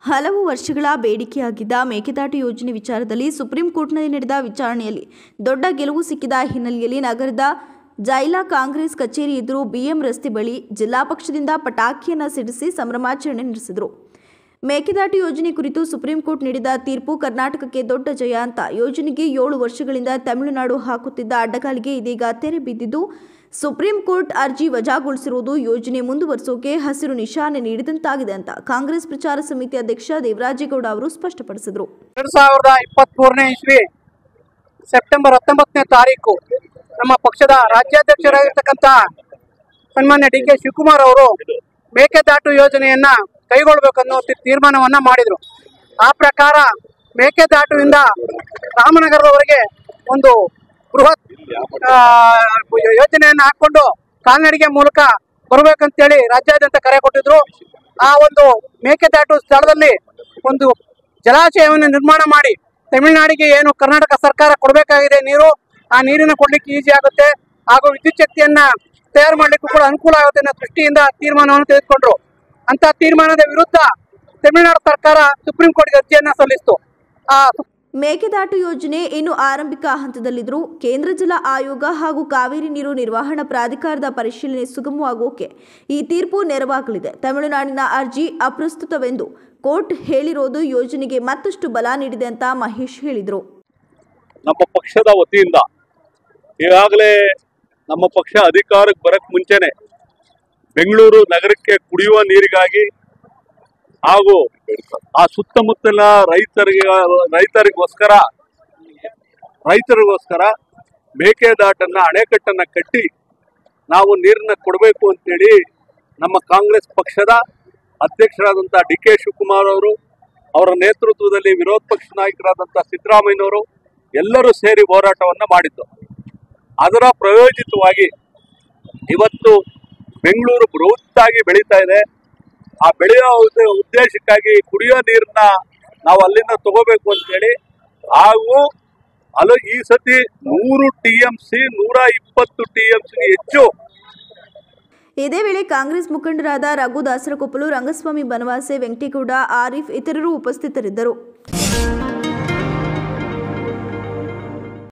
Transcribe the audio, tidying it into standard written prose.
ಹಲವು ವರ್ಷಗಳ ಬೇಡಿಕೆಯಾಗಿದ್ದ ಮೇಕೆದಾಟು ಯೋಜನೆ ವಿಚಾರದಲ್ಲಿ ಸುಪ್ರೀಂ ಕೋರ್ಟ್ನಲ್ಲಿ ನಡೆದ ವಿಚಾರಣೆಯಲ್ಲಿ ದೊಡ್ಡ ಗೆಲುವು ಸಿಕ್ಕಿದ ಹಿನ್ನೆಲೆಯಲ್ಲಿ ನಗರದ ಜೈಲಾ ಕಾಂಗ್ರೆಸ್ ಕಚೇರಿ ಎದುರು ಬಿಎಂ ರಸ್ತೆ ಬಳಿ ಜಿಲ್ಲಾ ಪಕ್ಷದಿಂದ ಪಟಾಕಿಯನ್ನು ಸಿಡಿಸಿ ಸಂಭ್ರಮಾಚರಣೆ ನಡೆಸಿದರು. ಮೇಕೆದಾಟು ಯೋಜನೆ ಕುರಿತು ಸುಪ್ರೀಂ ಕೋರ್ಟ್ ನೀಡಿದ ತೀರ್ಪು ಕರ್ನಾಟಕಕ್ಕೆ ದೊಡ್ಡ ಜಯ ಅಂತ. ಯೋಜನೆಗೆ 7 ವರ್ಷಗಳಿಂದ ತಮಿಳುನಾಡು ಹಾಕುತ್ತಿದ್ದ ಅಡ್ಡಗಾಲಿಗೆ ಇದೀಗ ತೆರೆ ಬಿದ್ದಿದ್ದು ಸುಪ್ರೀಂ ಕೋರ್ಟ್ ಅರ್ಜಿ ವಜಾಗೊಳಿಸಿರುವುದು ಯೋಜನೆ ಮುಂದುವರಿಸೋಕೆ ಹಸಿರು ನಿಶಾನೆ ನೀಡಿದಂತಾಗಿದೆ ಅಂತ ಕಾಂಗ್ರೆಸ್ ಪ್ರಚಾರ ಸಮಿತಿ ಅಧ್ಯಕ್ಷ ದೇವರಾಜೇಗೌಡ ಅವರು ಸ್ಪಷ್ಟಪಡಿಸಿದರು. 2023ನೇ ಇಸ್ವಿ ಸೆಪ್ಟೆಂಬರ್ 19ನೇ ತಾರೀಕು ನಮ್ಮ ಪಕ್ಷದ ರಾಜ್ಯಾಧ್ಯಕ್ಷರಾಗಿರ್ತಕ್ಕಂಥ ಸನ್ಮಾನ್ಯ ಡಿ.ಕೆ. ಶಿವಕುಮಾರ್ ಅವರು ಮೇಕೆದಾಟು ಯೋಜನೆಯನ್ನ ಕೈಗೊಳ್ಳಬೇಕನ್ನೋ ತೀರ್ಮಾನವನ್ನ ಮಾಡಿದ್ರು. ಆ ಪ್ರಕಾರ ಮೇಕೆದಾಟುವಿಂದ ರಾಮನಗರದವರೆಗೆ ಒಂದು ಬೃಹತ್ ಯೋಜನೆಯನ್ನು ಹಾಕೊಂಡು ಕಾಲ್ನಡಿಗೆ ಮೂಲಕ ಬರಬೇಕಂತೇಳಿ ರಾಜ್ಯಾದ್ಯಂತ ಕರೆ ಕೊಟ್ಟಿದ್ರು. ಆ ಒಂದು ಮೇಕೆದಾಟು ಸ್ಥಳದಲ್ಲಿ ಒಂದು ಜಲಾಶಯವನ್ನು ನಿರ್ಮಾಣ ಮಾಡಿ ತಮಿಳುನಾಡಿಗೆ ಏನು ಕರ್ನಾಟಕ ಸರ್ಕಾರ ಕೊಡಬೇಕಾಗಿದೆ ನೀರು, ಆ ನೀರನ್ನು ಕೊಡ್ಲಿಕ್ಕೆ ಈಸಿ ಆಗುತ್ತೆ ಹಾಗೂ ವಿದ್ಯುತ್ ಶಕ್ತಿಯನ್ನ ತಯಾರು ಮಾಡ್ಲಿಕ್ಕೂ ಕೂಡ ಅನುಕೂಲ ಆಗುತ್ತೆ ಅನ್ನೋ ದೃಷ್ಟಿಯಿಂದ ತೀರ್ಮಾನವನ್ನು ತೆಗೆದುಕೊಂಡ್ರು. ಅಂತ ತೀರ್ಮಾನದ ವಿರುದ್ಧ ತಮಿಳುನಾಡು ಸರ್ಕಾರ ಸುಪ್ರೀಂ ಕೋರ್ಟ್ಗೆ ಅರ್ಜಿಯನ್ನ ಸಲ್ಲಿಸಿತು. ಮೇಕೆದಾಟು ಯೋಜನೆ ಇನ್ನು ಆರಂಭಿಕ ಹಂತದಲ್ಲಿದ್ದರೂ ಕೇಂದ್ರ ಜಲ ಆಯೋಗ ಹಾಗೂ ಕಾವೇರಿ ನೀರು ನಿರ್ವಹಣಾ ಪ್ರಾಧಿಕಾರದ ಪರಿಶೀಲನೆ ಸುಗಮವಾಗೋಕೆ ಈ ತೀರ್ಪು ನೆರವಾಗಲಿದೆ. ತಮಿಳುನಾಡಿನ ಅರ್ಜಿ ಅಪ್ರಸ್ತುತವೆಂದು ಕೋರ್ಟ್ ಹೇಳಿರೋದು ಯೋಜನೆಗೆ ಮತ್ತಷ್ಟು ಬಲ ನೀಡಿದೆ ಅಂತ ಮಹೇಶ್ ಹೇಳಿದರು. ನಮ್ಮ ಪಕ್ಷದ ವತಿಯಿಂದ ಈಗಾಗಲೇ ನಮ್ಮ ಪಕ್ಷ ಅಧಿಕಾರಕ್ಕೆ ಬರಕ್ ಮುಂಚೆನೆ ಬೆಂಗಳೂರು ನಗರಕ್ಕೆ ಕುಡಿಯುವ ನೀರಿಗಾಗಿ ಹಾಗೂ ಆ ಸುತ್ತಮುತ್ತಲ ರೈತರಿಗೋಸ್ಕರ ಮೇಕೆದಾಟನ್ನ ಅಣೆಕಟ್ಟನ್ನ ಕಟ್ಟಿ ನಾವು ನೀರನ್ನ ಕೊಡಬೇಕು ಅಂತೇಳಿ ನಮ್ಮ ಕಾಂಗ್ರೆಸ್ ಪಕ್ಷದ ಅಧ್ಯಕ್ಷರಾದಂಥ ಡಿ.ಕೆ. ಶಿವಕುಮಾರ್ ಅವರು, ಅವರ ನೇತೃತ್ವದಲ್ಲಿ ವಿರೋಧ ಪಕ್ಷ ನಾಯಕರಾದಂಥ ಸಿದ್ದರಾಮಯ್ಯನವರು ಎಲ್ಲರೂ ಸೇರಿ ಹೋರಾಟವನ್ನ ಮಾಡಿದ್ದು. ಅದರ ಪ್ರಯೋಜಿತವಾಗಿ ಇವತ್ತು ಬೆಂಗಳೂರು ಬೃಹತ್ತಾಗಿ ಬೆಳೀತಾ ಇದೆ. ಆ ಬೆಳೆಯೋ ಉದ್ದೇಶಕ್ಕಾಗಿ ಕುಡಿಯೋ ನೀರನ್ನ ನಾವು ಅಲ್ಲಿಂದ ತಗೋಬೇಕು ಅಂತೇಳಿ ಹಾಗೂ ಈ ಸತಿ 100 TMC 120 TMC ಹೆಚ್ಚು. ಇದೇ ವೇಳೆ ಕಾಂಗ್ರೆಸ್ ಮುಖಂಡರಾದ ರಘು ದಾಸರಕೊಪ್ಪಲು, ರಂಗಸ್ವಾಮಿ ಬನವಾಸೆ, ವೆಂಕಟೇಗೌಡ, ಆರಿಫ್ ಇತರರು ಉಪಸ್ಥಿತರಿದ್ದರು.